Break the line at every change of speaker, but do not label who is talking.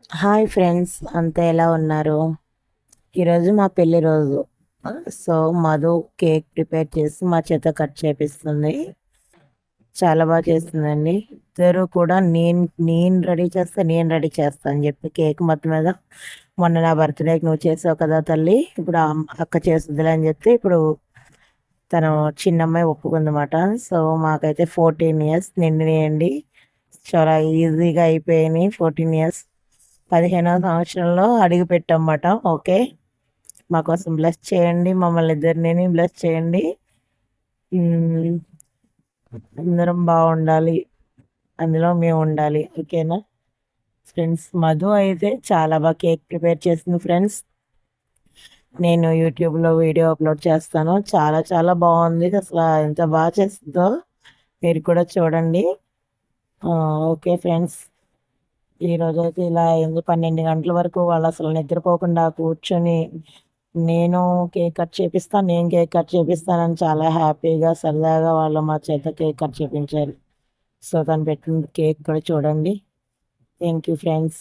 Hi friends, అంతా ఎలా ఉన్నారు? ఈరోజు మా పెళ్లి రోజు. సో మధు కేక్ ప్రిపేర్ చేసి మా చేత కట్ చేపిస్తుంది. చాలా బాగా చేస్తుందండి. ఇద్దరు కూడా నేను రెడీ చేస్తా అని చెప్పి కేక్ మొత్తం మీద మొన్న నా బర్త్డేకి నువ్వు చేసావు కదా తల్లి, ఇప్పుడు ఆ అక్క చేస్తుందిలే అని చెప్తే ఇప్పుడు తను చిన్నమ్మాయి ఒప్పుకుందన్నమాట. సో మాకైతే 14 ఇయర్స్ నిండినాయండి. చాలా ఈజీగా అయిపోయినాయి 14 ఇయర్స్. 15వ సంవత్సరంలో అడుగు పెట్టామన్నమాట. ఓకే, మా కోసం బ్లెస్ చేయండి, మమ్మల్ని ఇద్దరిని బ్లెస్ చేయండి. మ్మ్, అందరం బాగుండాలి, అందులో మేము ఉండాలి. ఓకేనా ఫ్రెండ్స్? మధు అయితే చాలా బాగా కేక్ ప్రిపేర్ చేసింది ఫ్రెండ్స్. నేను యూట్యూబ్లో వీడియో అప్లోడ్ చేస్తాను. చాలా చాలా బాగుంది, అసలు ఎంత బాగా చేస్తుందో మీరు కూడా చూడండి. ఓకే ఫ్రెండ్స్, ఈ రోజు అయితే ఇలా అయింది. 12 గంటల వరకు వాళ్ళు అసలు నిద్రపోకుండా కూర్చొని నేను కేక్ కట్ చేపిస్తానని చాలా హ్యాపీగా సరదాగా వాళ్ళు మా చేత కేక్ కట్ చేపించారు. సో తను పెట్టిన కేక్ కూడా చూడండి. Thank you friends.